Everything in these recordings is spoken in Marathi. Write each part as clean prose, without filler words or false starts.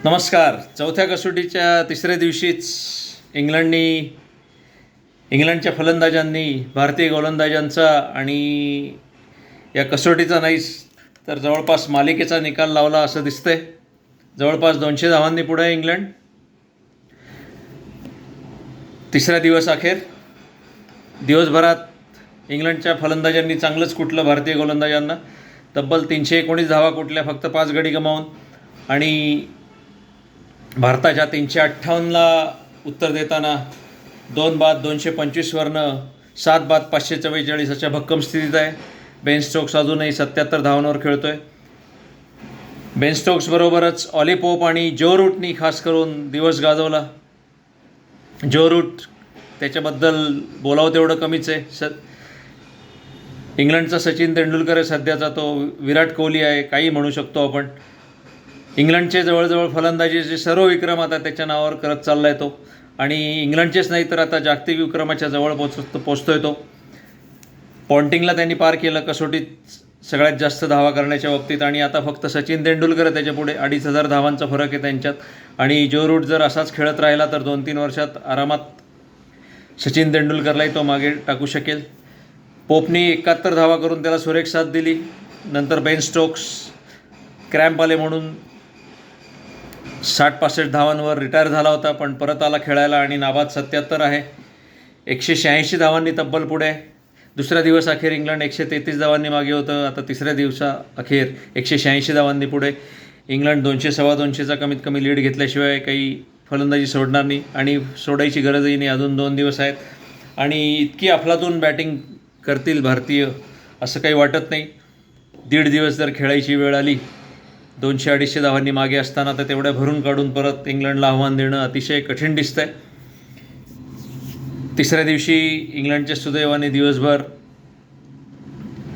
नमस्कार. चौथ्या कसोटीच्या तिसऱ्या दिवशीच इंग्लंडच्या फलंदाजांनी भारतीय गोलंदाजांचा आणि या कसोटीचा नाहीच तर जवळपास मालिकेचा निकाल लावला असं दिसतंय. जवळपास 200 धावांनी पुढे आहे इंग्लंड. तिसरा दिवस अखेर. दिवसभरात इंग्लंडच्या फलंदाजांनी चांगलंच कुटलं भारतीय गोलंदाजांना. तब्बल 319 धावा कुटल्या फक्त 5 गडी गमावून. आणि भारताच्या 358ला उत्तर देताना 2 बाद 225वरनं 7 बाद 544 अशा भक्कम स्थितीत आहे. बेन स्टोक्स अजूनही 77 धावांवर खेळतोय. बेन स्टोक्सबरोबरच ऑली पोप आणि जो रूटनी खास करून दिवस गाजवला. जो रूट त्याच्याबद्दल बोलावं तेवढं कमीच आहे. इंग्लंडचा सचिन तेंडुलकर आहे सध्याचा. तो विराट कोहली आहे काही म्हणू शकतो आपण. इंग्लंडचे जवळजवळ फलंदाजीचे सर्व विक्रम आता त्याच्या नावावर करत चालला आहे तो. आणि इंग्लंडचेच नाही तर आता जागतिक विक्रमाच्या जवळ पोचतोय तो. पॉन्टिंगला त्यांनी पार केलं कसोटीत सगळ्यात जास्त धावा करण्याच्या बाबतीत. आणि आता फक्त सचिन तेंडुलकर आहे त्याच्यापुढे. 2500 धावांचा फरक आहे त्यांच्यात. आणि जो रूट जर असाच खेळत राहिला तर 2-3 वर्षात आरामात सचिन तेंडुलकरलाही तो मागे टाकू शकेल. पोपनी 71 धावा करून त्याला सुरेख साथ दिली. नंतर बेन स्टोक्स क्रॅम्प आले म्हणून 60-65 धावांवर रिटायर झाला होता पण परत आला खेळायला आणि नाबाद 77 आहे. 186 धावांनी तब्बल पुढे आहे. दुसऱ्या दिवस अखेर इंग्लंड 133 धावांनी मागे होतं. आता तिसऱ्या दिवसा अखेर 186 धावांनी पुढे. इंग्लंड 200-225चा कमीत कमी लीड घेतल्याशिवाय काही फलंदाजी सोडणार नाही आणि सोडायची गरजही नाही. अजून 2 दिवस आहेत आणि इतकी अफलातून बॅटिंग करतील भारतीय असं काही वाटत नाही. 1.5 दिवस जर खेळायची वेळ आली 200-250 धावांनी मागे असताना तर तेवढ्या भरून काढून परत इंग्लंडला आव्हान देणं अतिशय कठीण दिसतंय. तिसऱ्या दिवशी इंग्लंडच्या सुदैवाने दिवसभर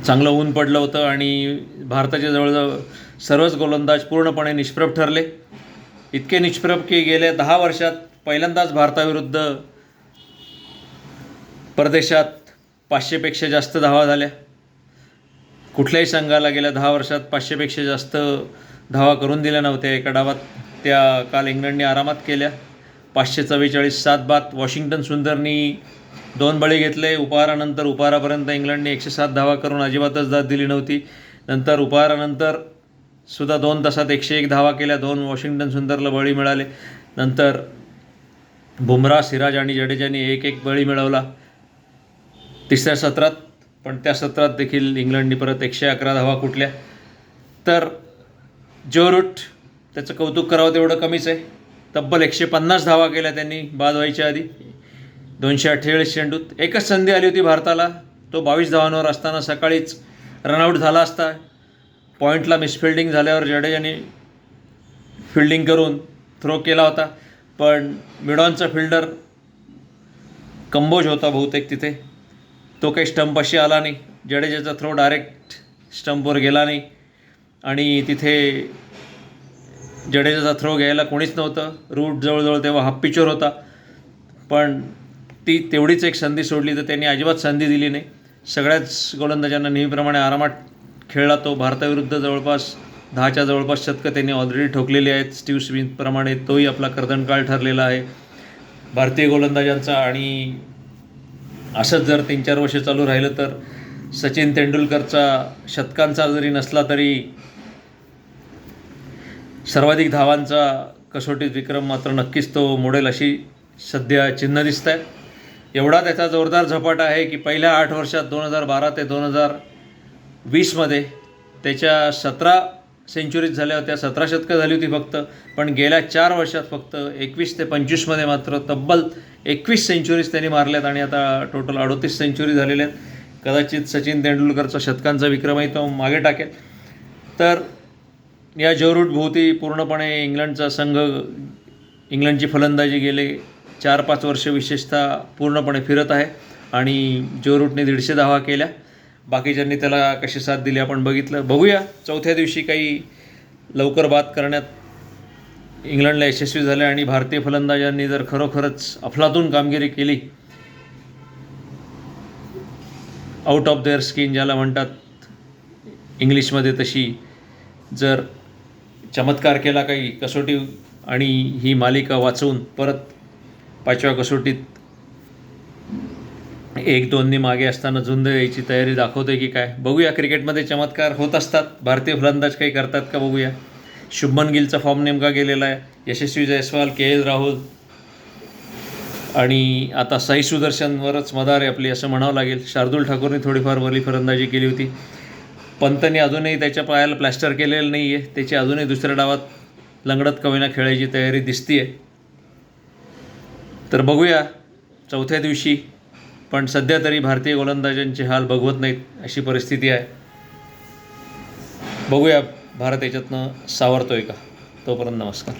चांगलं ऊन पडलं होतं आणि भारताचे जवळजवळ सर्वच गोलंदाज पूर्णपणे निष्प्रभ ठरले. इतके निष्प्रभ की गेल्या 10 वर्षात पहिल्यांदाच भारताविरुद्ध परदेशात 500पेक्षा जास्त धावा झाल्या. कुठल्याही संघाला गेल्या 10 वर्षात 500पेक्षा जास्त धावा करून दिल्या नव्हत्या एका डावात. त्या काल इंग्लंडने आरामात केल्या. 544 7 बाद. वॉशिंग्टन सुंदरनी 2 बळी घेतले. उपहारानंतर उपहारापर्यंत इंग्लंडने 107 धावा करून अजिबातच दाद दिली नव्हती. नंतर उपहारानंतर सुद्धा 2 तासात 101 धावा केल्या. 2 वॉशिंग्टन सुंदरला बळी मिळाले. नंतर बुमराह, सिराज आणि जडेजाने 1-1 बळी मिळवला तिसऱ्या सत्रात. पण त्या सत्रात देखील इंग्लंडने परत 111 धावा कुटल्या. तर जो रूट त्याचं कौतुक करावं तेवढं कमीच आहे. तब्बल 150 धावा केल्या त्यांनी बाद व्हायच्या आधी 248 चेंडूत. एकच संधी आली होती भारताला. तो 22 धावांवर असताना सकाळीच रनआउट झाला असता. पॉईंटला मिसफिल्डिंग झाल्यावर जडेजाने फिल्डिंग करून थ्रो केला होता पण मिडॉनचा फिल्डर कंबोज होता बहुतेक तिथे. तो काही स्टंपशी आला नाही. जडेजाचा थ्रो डायरेक्ट स्टंपवर गेला नाही आणि तिथे जडेजाचा थ्रो घ्यायला कोणीच नव्हतं. रूट जवळजवळ तेव्हा हाफ पिचवर होता पण ती तेवढीच एक संधी सोडली तर त्यांनी अजिबात संधी दिली नाही. सगळ्याच गोलंदाजांना नेहमीप्रमाणे आरामात खेळला तो. भारताविरुद्ध जवळपास 10च्या जवळपास शतकं त्यांनी ऑलरेडी ठोकलेली आहेत. स्टीव्ह स्मिथप्रमाणे तोही आपला कर्दनकाळ ठरलेला आहे भारतीय गोलंदाजांचा. आणि असंच जर 3-4 वर्ष चालू राहिलं तर सचिन तेंडुलकरचा शतकांचा जरी नसला तरी सर्वाधिक धावांचा कसोटीत विक्रम मात्र नक्कीच तो मोडेल अशी सध्या चिन्ह दिसत आहेत. एवढा त्याचा जोरदार झपाटा आहे की पहिल्या 8 वर्षात 2012 ते 2020मध्ये त्याच्या 17 सेंचुरीज झाल्या होत्या. 17 शतकं झाली होती फक्त. पण गेल्या 4 वर्षात फक्त 21 ते 25मध्ये मात्र तब्बल 21 सेंचुरीज त्यांनी मारल्यात आणि आता टोटल 38 सेंचुरी झालेल्या आहेत. कदाचित सचिन तेंडुलकरचा शतकांचा विक्रमही तो मागे टाकेल. तर या जो रूट भोवती पूर्णपणे इंग्लंडचा संघ, इंग्लंडची फलंदाजी गेले 4-5 वर्ष विशेषतः पूर्णपणे फिरत आहे. आणि जो रूटने 150 धावा केल्या. बाकीच्यांनी त्याला कशी साथ दिली आपण बघितलं. बघूया चौथ्या दिवशी काही लवकर बाद करण्यात इंग्लंडला यशस्वी झाले आणि भारतीय फलंदाजांनी जर खरोखरच अफलातून कामगिरी केली, आउट ऑफ देअर स्किन ज्याला म्हणतात इंग्लिशमध्ये, तशी जर चमत्कार केला, काही कसोटी आणि ही मालिका वाचवून परत 5व्या कसोटीत 1-2नी मागे असताना झुंज यायची तयारी दाखवते की काय, बघूया. क्रिकेटमध्ये चमत्कार होत असतात. भारतीय फलंदाज काही करतात का बघूया. शुभमन गिलचा फॉर्म नेमका गेलेला आहे. यशस्वी जयस्वाल, के.एल. राहुल आणि आता साई सुदर्शनवरच मदार आहे आपली असं म्हणावं लागेल. शार्दूल ठाकूरने थोडीफार भली फलंदाजी केली होती. पंतने अजूनही त्याच्या पायाला प्लॅस्टर केलेलं नाही आहे. त्याची अजूनही दुसऱ्या डावात लंगडत कवीना खेळायची तयारी दिसते आहे. तर बघूया 4थ्या दिवशी. पण सध्या तरी भारतीय गोलंदाजांचे हाल बघवत नाहीत अशी परिस्थिती आहे. बघूया भारत याच्यातनं सावरतोय का. तोपर्यंत नमस्कार.